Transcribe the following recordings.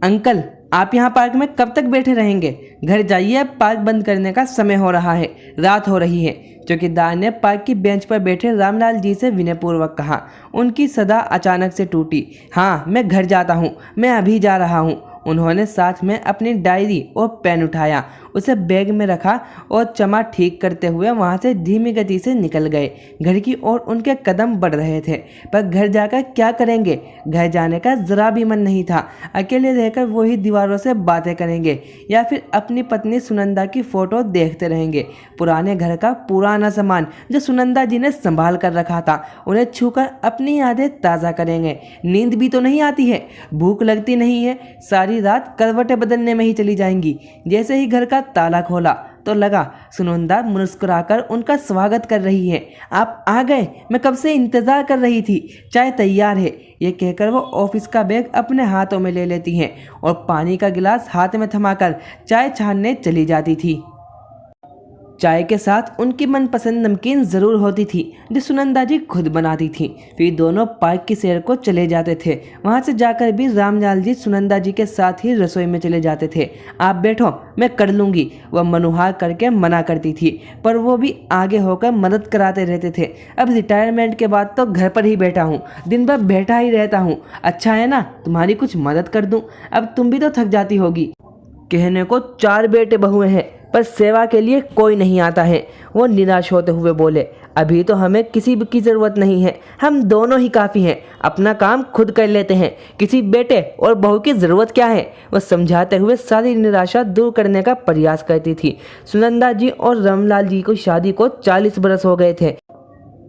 Uncle, आप यहाँ park में कब तक बैठे रहेंगे? घर जाइए, अब पार्क बंद करने का समय हो रहा है, रात हो रही है। चौकीदार ने पार्क की बेंच पर बैठे रामलाल जी से विनयपूर्वक कहा। उनकी सदा अचानक से टूटी। हाँ, मैं घर जाता हूँ, मैं अभी जा रहा हूँ। उन्होंने साथ में अपनी डायरी और पेन उठाया, उसे बैग में रखा और चमा ठीक करते हुए वहां से धीमी गति से निकल गए। घर की ओर उनके कदम बढ़ रहे थे, पर घर जाकर क्या करेंगे? घर जाने का जरा भी मन नहीं था। अकेले रहकर वही दीवारों से बातें करेंगे या फिर अपनी पत्नी सुनंदा की फोटो देखते रहेंगे। पुराने घर का पुराना सामान जो सुनंदा जी ने संभाल कर रखा था, उन्हें छूकर अपनी यादें ताज़ा करेंगे। नींद भी तो नहीं आती है, भूख लगती नहीं है, सारी रात करवटें बदलने में ही चली जाएंगी। जैसे ही घर का ताला खोला तो लगा सुनंदा मुस्कुराकर उनका स्वागत कर रही है। आप आ गए, मैं कब से इंतजार कर रही थी, चाय तैयार है। ये कहकर वो ऑफिस का बैग अपने हाथों में ले लेती हैं और पानी का गिलास हाथ में थमाकर चाय छानने चली जाती थी। चाय के साथ उनकी मनपसंद नमकीन ज़रूर होती थी जो सुनंदा जी खुद बनाती थी। फिर दोनों पार्क की सैर को चले जाते थे। वहाँ से जाकर भी रामलाल जी सुनंदा जी के साथ ही रसोई में चले जाते थे। आप बैठो, मैं कर लूँगी, वह मनुहार करके मना करती थी, पर वो भी आगे होकर मदद कराते रहते थे। अब रिटायरमेंट के बाद तो घर पर ही बैठा हूँ, दिन भर बैठा ही रहता हूँ। अच्छा है ना, तुम्हारी कुछ मदद कर दूँ, अब तुम भी तो थक जाती होगी। कहने को 4 बेटे बहुएं हैं, पर सेवा के लिए कोई नहीं आता है। वो निराश होते हुए बोले, अभी तो हमें किसी की ज़रूरत नहीं है, हम दोनों ही काफ़ी हैं, अपना काम खुद कर लेते हैं, किसी बेटे और बहू की ज़रूरत क्या है? वो समझाते हुए सारी निराशा दूर करने का प्रयास करती थी। सुनंदा जी और रामलाल जी की शादी को 40 बरस हो गए थे।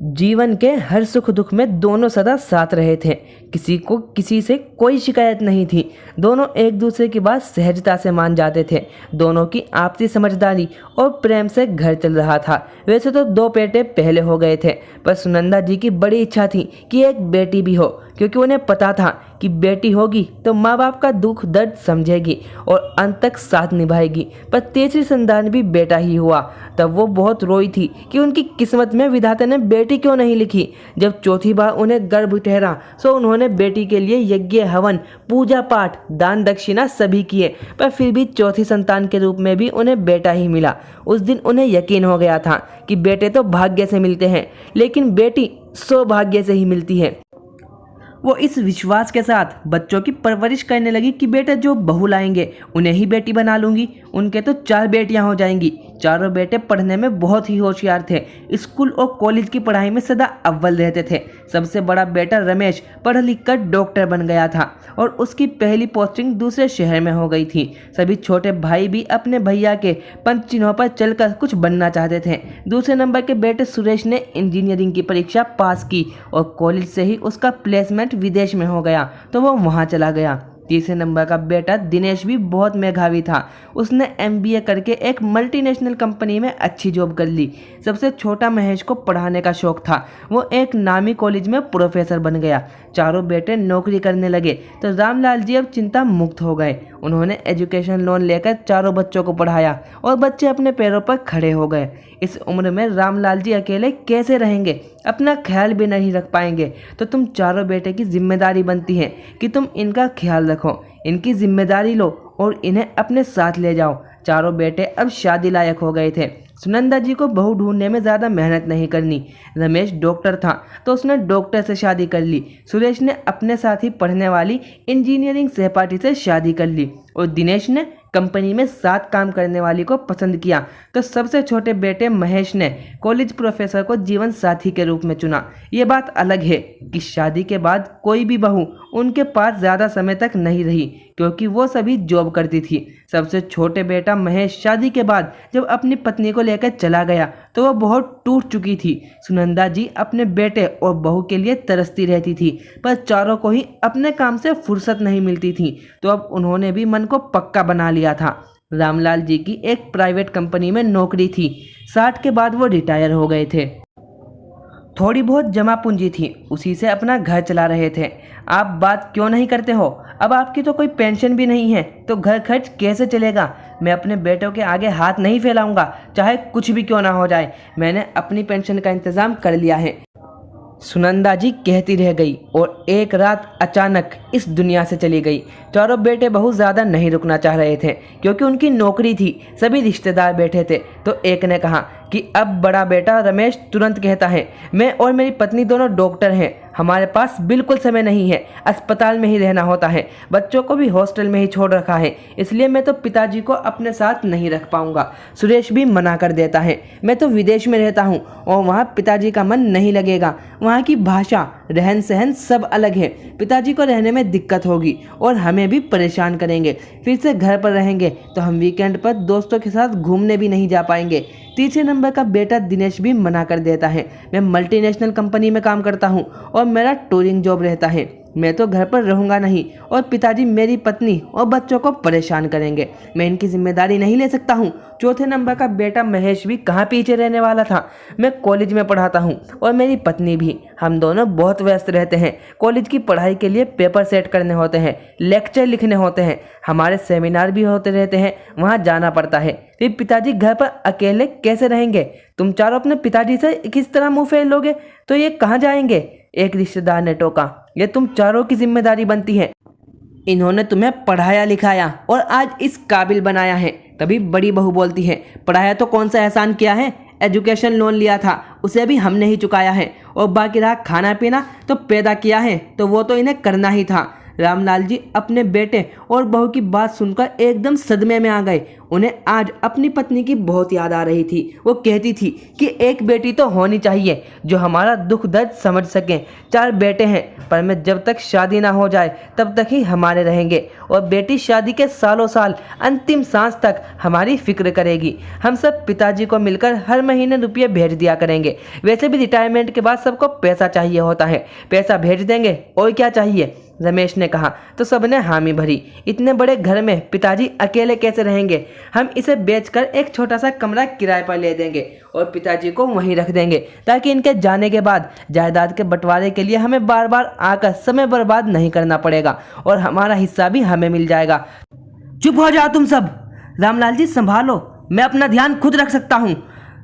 जीवन के हर सुख दुख में दोनों सदा साथ रहे थे। किसी को किसी से कोई शिकायत नहीं थी। दोनों एक दूसरे की बात सहजता से मान जाते थे। दोनों की आपसी समझदारी और प्रेम से घर चल रहा था। वैसे तो 2 बेटे पहले हो गए थे, पर सुनंदा जी की बड़ी इच्छा थी कि एक बेटी भी हो, क्योंकि उन्हें पता था कि बेटी होगी तो माँ बाप का दुख दर्द समझेगी और अंत तक साथ निभाएगी। पर तीसरी संतान भी बेटा ही हुआ। तब वो बहुत रोई थी कि उनकी किस्मत में विधाता ने बेटी क्यों नहीं लिखी। जब चौथी बार उन्हें गर्भ ठहरा तो उन्होंने बेटी के लिए यज्ञ, हवन, पूजा पाठ, दान दक्षिणा सभी किए, पर फिर भी चौथी संतान के रूप में भी उन्हें बेटा ही मिला। उस दिन उन्हें यकीन हो गया था कि बेटे तो भाग्य से मिलते हैं, लेकिन बेटी सौभाग्य से ही मिलती है। वो इस विश्वास के साथ बच्चों की परवरिश करने लगी कि बेटे जो बहू लाएंगे उन्हें ही बेटी बना लूंगी। उनके तो 4 बेटियां हो जाएंगी। चारों बेटे पढ़ने में बहुत ही होशियार थे। स्कूल और कॉलेज की पढ़ाई में सदा अव्वल रहते थे। सबसे बड़ा बेटा रमेश पढ़ लिख कर डॉक्टर बन गया था और उसकी पहली पोस्टिंग दूसरे शहर में हो गई थी। सभी छोटे भाई भी अपने भैया के पंच चिन्हों पर चलकर कुछ बनना चाहते थे। दूसरे नंबर के बेटे सुरेश ने इंजीनियरिंग की परीक्षा पास की और कॉलेज से ही उसका प्लेसमेंट विदेश में हो गया तो वो वहाँ चला गया। तीसरे नंबर का बेटा दिनेश भी बहुत मेधावी था। उसने MBA करके एक मल्टीनेशनल कंपनी में अच्छी जॉब कर ली। सबसे छोटा महेश को पढ़ाने का शौक था। वो एक नामी कॉलेज में प्रोफेसर बन गया। चारों बेटे नौकरी करने लगे तो रामलाल जी अब चिंता मुक्त हो गए। उन्होंने एजुकेशन लोन लेकर चारों बच्चों को पढ़ाया और बच्चे अपने पैरों पर खड़े हो गए। इस उम्र में रामलाल जी अकेले कैसे रहेंगे, अपना ख्याल भी नहीं रख पाएंगे। तो तुम चारों बेटे की जिम्मेदारी बनती है कि तुम इनका ख्याल रखो, इनकी जिम्मेदारी लो और इन्हें अपने साथ ले जाओ। चारों बेटे अब शादी लायक हो गए थे। सुनंदा जी को बहू ढूंढने में ज़्यादा मेहनत नहीं करनी। रमेश डॉक्टर था तो उसने डॉक्टर से शादी कर ली। सुरेश ने अपने साथ ही पढ़ने वाली इंजीनियरिंग सहपाठी से शादी कर ली और दिनेश ने कंपनी में साथ काम करने वाली को पसंद किया। तो सबसे छोटे बेटे महेश ने कॉलेज प्रोफेसर को जीवन साथी के रूप में चुना। ये बात अलग है कि शादी के बाद कोई भी बहू उनके पास ज़्यादा समय तक नहीं रही, क्योंकि वो सभी जॉब करती थी। सबसे छोटे बेटा महेश शादी के बाद जब अपनी पत्नी को लेकर चला गया तो वह बहुत टूट चुकी थी। सुनंदा जी अपने बेटे और बहू के लिए तरसती रहती थी, पर चारों को ही अपने काम से फुर्सत नहीं मिलती थी। तो अब उन्होंने भी मन को पक्का बना लिया था। रामलाल जी की एक प्राइवेट कंपनी में नौकरी थी। 60 के बाद वो रिटायर हो गए थे। थोड़ी बहुत जमा पूंजी थी, उसी से अपना घर चला रहे थे। आप बात क्यों नहीं करते हो? अब आपकी तो कोई पेंशन भी नहीं है तो घर खर्च कैसे चलेगा? मैं अपने बेटों के आगे हाथ नहीं फैलाऊंगा, चाहे कुछ भी क्यों ना हो जाए। मैंने अपनी पेंशन का इंतजाम कर लिया है। सुनंदा जी कहती रह गई और एक रात अचानक इस दुनिया से चली गई। चारों बेटे बहुत ज़्यादा नहीं रुकना चाह रहे थे क्योंकि उनकी नौकरी थी। सभी रिश्तेदार बैठे थे तो एक ने कहा कि अब बड़ा बेटा रमेश तुरंत कहता है, मैं और मेरी पत्नी दोनों डॉक्टर हैं, हमारे पास बिल्कुल समय नहीं है, अस्पताल में ही रहना होता है, बच्चों को भी हॉस्टल में ही छोड़ रखा है, इसलिए मैं तो पिताजी को अपने साथ नहीं रख पाऊंगा। सुरेश भी मना कर देता है, मैं तो विदेश में रहता हूँ और वहाँ पिताजी का मन नहीं लगेगा, वहाँ की भाषा रहन सहन सब अलग है, पिताजी को रहने में दिक्कत होगी और हमें भी परेशान करेंगे, फिर से घर पर रहेंगे तो हम वीकेंड पर दोस्तों के साथ घूमने भी नहीं जा पाएंगे। तीसरे नंबर का बेटा दिनेश भी मना कर देता है, मैं मल्टीनेशनल कंपनी में काम करता हूँ और मेरा टूरिंग जॉब रहता है, मैं तो घर पर रहूँगा नहीं और पिताजी मेरी पत्नी और बच्चों को परेशान करेंगे, मैं इनकी जिम्मेदारी नहीं ले सकता हूँ। चौथे नंबर का बेटा महेश भी कहाँ पीछे रहने वाला था, मैं कॉलेज में पढ़ाता हूँ और मेरी पत्नी भी, हम दोनों बहुत व्यस्त रहते हैं, कॉलेज की पढ़ाई के लिए पेपर सेट करने होते हैं, लेक्चर लिखने होते हैं, हमारे सेमिनार भी होते रहते हैं, वहाँ जाना पड़ता है, फिर पिताजी घर पर अकेले कैसे रहेंगे, तुम चारों अपने पिताजी से किस तरह मुँह फेर लोगे, तो ये कहाँ जाएंगे। एक रिश्तेदार ने टोका, ये तुम चारों की जिम्मेदारी बनती है, इन्होंने तुम्हें पढ़ाया लिखाया और आज इस काबिल बनाया है। तभी बड़ी बहू बोलती है, पढ़ाया तो कौन सा एहसान किया है, एजुकेशन लोन लिया था उसे भी हमने ही चुकाया है और बाकी रहा खाना पीना तो पैदा किया है तो वो तो इन्हें करना ही था। रामलाल जी अपने बेटे और बहू की बात सुनकर एकदम सदमे में आ गए। उन्हें आज अपनी पत्नी की बहुत याद आ रही थी। वो कहती थी कि एक बेटी तो होनी चाहिए जो हमारा दुख दर्द समझ सके। 4 बेटे हैं पर मैं जब तक शादी ना हो जाए तब तक ही हमारे रहेंगे और बेटी शादी के सालों साल अंतिम सांस तक हमारी फिक्र करेगी। हम सब पिताजी को मिलकर हर महीने रुपये भेज दिया करेंगे। वैसे भी रिटायरमेंट के बाद सबको पैसा चाहिए होता है, पैसा भेज देंगे और क्या चाहिए। रमेश ने कहा तो सबने हामी भरी। इतने बड़े घर में पिताजी अकेले कैसे रहेंगे, हम इसे बेचकर एक छोटा सा कमरा किराए पर ले देंगे और पिताजी को वहीं रख देंगे ताकि इनके जाने के बाद जायदाद के बंटवारे के लिए हमें बार बार आकर समय बर्बाद नहीं करना पड़ेगा और हमारा हिस्सा भी हमें मिल जाएगा। चुप हो जाओ तुम सब, रामलाल जी संभालो, मैं अपना ध्यान खुद रख सकता हूँ।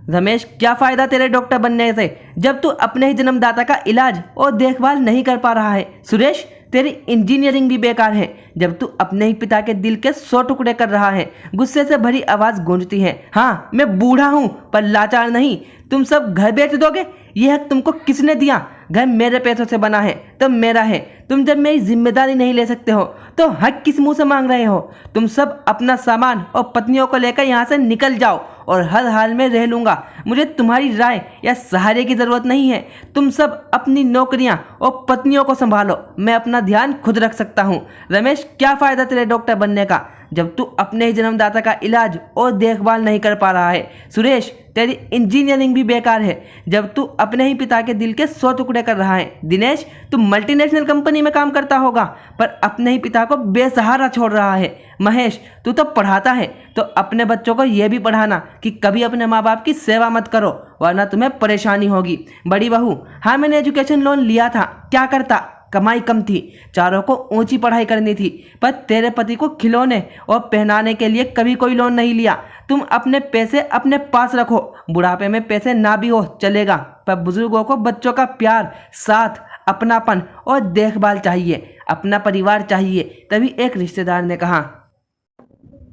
रमेश क्या फ़ायदा तेरे डॉक्टर बनने से जब तू अपने ही जन्मदाता का इलाज और देखभाल नहीं कर पा रहा है। सुरेश तेरी इंजीनियरिंग भी बेकार है जब तू अपने ही पिता के दिल के 100 टुकड़े कर रहा है। गुस्से से भरी आवाज़ गूंजती है, हाँ मैं बूढ़ा हूँ पर लाचार नहीं। तुम सब घर बेच दोगे, यह हक तुमको किसने दिया। घर मेरे पैसों से बना है तब मेरा है। तुम जब मेरी जिम्मेदारी नहीं ले सकते हो तो हक किस मुंह से मांग रहे हो। तुम सब अपना सामान और पत्नियों को लेकर यहाँ से निकल जाओ और हर हाल में रह लूँगा। मुझे तुम्हारी राय या सहारे की ज़रूरत नहीं है। तुम सब अपनी नौकरियाँ और पत्नियों को संभालो, मैं अपना ध्यान खुद रख सकता हूँ। रमेश क्या फ़ायदा तेरे डॉक्टर बनने का जब तू अपने ही जन्मदाता का इलाज और देखभाल नहीं कर पा रहा है। सुरेश तेरी इंजीनियरिंग भी बेकार है जब तू अपने ही पिता के दिल के 100 टुकड़े कर रहा है। दिनेश तू मल्टीनेशनल कंपनी में काम करता होगा पर अपने ही पिता को बेसहारा छोड़ रहा है। महेश तू तो पढ़ाता है तो अपने बच्चों को यह भी पढ़ाना कि कभी अपने माँ बाप की सेवा मत करो वरना तुम्हें परेशानी होगी। बड़ी बहू हाँ मैंने एजुकेशन लोन लिया था, क्या करता, कमाई कम थी, चारों को ऊंची पढ़ाई करनी थी पर तेरे पति को खिलौने और पहनाने के लिए कभी कोई लोन नहीं लिया। तुम अपने पैसे अपने पास रखो, बुढ़ापे में पैसे ना भी हो चलेगा पर बुजुर्गों को बच्चों का प्यार, साथ, अपनापन और देखभाल चाहिए, अपना परिवार चाहिए। तभी एक रिश्तेदार ने कहा,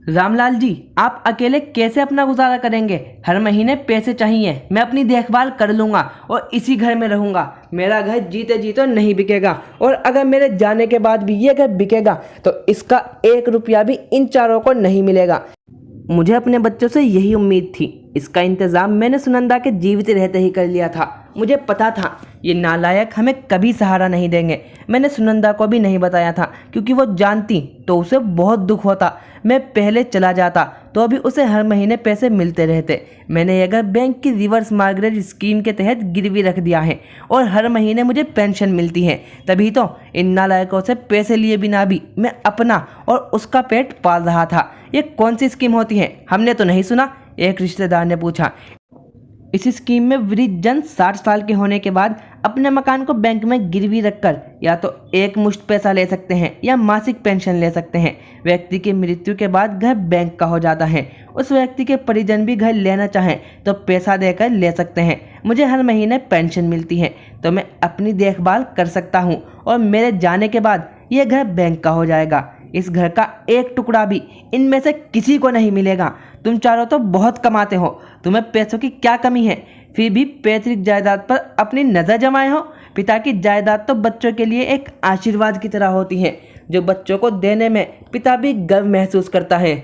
रामलाल जी आप अकेले कैसे अपना गुजारा करेंगे, हर महीने पैसे चाहिए, मैं अपनी देखभाल कर लूँगा और इसी घर में रहूँगा। मेरा घर जीते जी तो नहीं बिकेगा और अगर मेरे जाने के बाद भी ये घर बिकेगा तो इसका 1 रुपया भी इन चारों को नहीं मिलेगा। मुझे अपने बच्चों से यही उम्मीद थी, इसका इंतज़ाम मैंने सुनंदा के जीवित रहते ही कर लिया था। मुझे पता था ये नालायक हमें कभी सहारा नहीं देंगे। मैंने सुनंदा को भी नहीं बताया था क्योंकि वो जानती तो उसे बहुत दुख होता। मैं पहले चला जाता तो अभी उसे हर महीने पैसे मिलते रहते। मैंने ये घर बैंक की रिवर्स मार्गरेज स्कीम के तहत गिरवी रख दिया है और हर महीने मुझे पेंशन मिलती है। तभी तो इन नालायकों से पैसे लिए बिना भी मैं अपना और उसका पेट पाल रहा था। ये कौन सी स्कीम होती है, हमने तो नहीं सुना, एक रिश्तेदार ने पूछा। इस स्कीम में वृद्ध जन 60 साल के होने के बाद अपने मकान को बैंक में गिरवी रखकर या तो एक मुश्त पैसा ले सकते हैं या मासिक पेंशन ले सकते हैं। व्यक्ति की मृत्यु के बाद घर बैंक का हो जाता है। उस व्यक्ति के परिजन भी घर लेना चाहें तो पैसा देकर ले सकते हैं। मुझे हर महीने पेंशन मिलती है तो मैं अपनी देखभाल कर सकता हूँ और मेरे जाने के बाद यह घर बैंक का हो जाएगा। इस घर का एक टुकड़ा भी इनमें से किसी को नहीं मिलेगा। तुम चारों तो बहुत कमाते हो, तुम्हें पैसों की क्या कमी है, फिर भी पैतृक जायदाद पर अपनी नज़र जमाए हो। पिता की जायदाद तो बच्चों के लिए एक आशीर्वाद की तरह होती है, जो बच्चों को देने में पिता भी गर्व महसूस करता है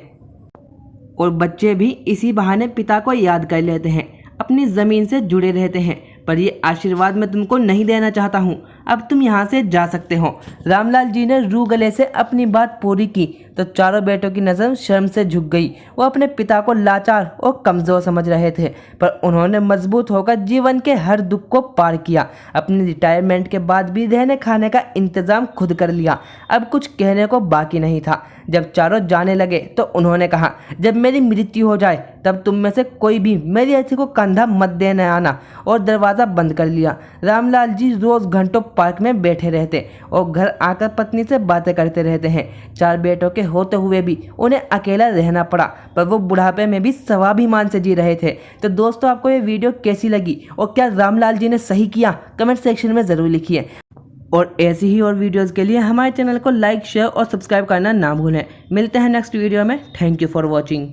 और बच्चे भी इसी बहाने पिता को याद कर लेते हैं, अपनी ज़मीन से जुड़े रहते हैं। पर ये आशीर्वाद मैं तुमको नहीं देना चाहता हूँ, अब तुम यहाँ से जा सकते हो। रामलाल जी ने रू गले से अपनी बात पूरी की तो चारों बेटों की नज़र शर्म से झुक गई। वो अपने पिता को लाचार और कमज़ोर समझ रहे थे, पर उन्होंने मजबूत होकर जीवन के हर दुख को पार किया। अपने रिटायरमेंट के बाद भी रहने खाने का इंतज़ाम खुद कर लिया। अब कुछ कहने को बाकी नहीं था। जब चारों जाने लगे तो उन्होंने कहा, जब मेरी मृत्यु हो जाए तब तुम में से कोई भी मेरी अर्थी को कंधा मत देने आना, और दरवाज़ा बंद कर लिया। रामलाल जी रोज़ घंटों पार्क में बैठे रहते और घर आकर पत्नी से बातें करते रहते हैं। 4 बेटों के होते हुए भी उन्हें अकेला रहना पड़ा, पर वो बुढ़ापे में भी स्वाभिमान से जी रहे थे। तो दोस्तों, आपको ये वीडियो कैसी लगी और क्या रामलाल जी ने सही किया, कमेंट सेक्शन में ज़रूर लिखिए। और ऐसी ही और वीडियोज़ के लिए हमारे चैनल को लाइक, शेयर और सब्सक्राइब करना ना भूलें। मिलते हैं नेक्स्ट वीडियो में। Thank you for watching.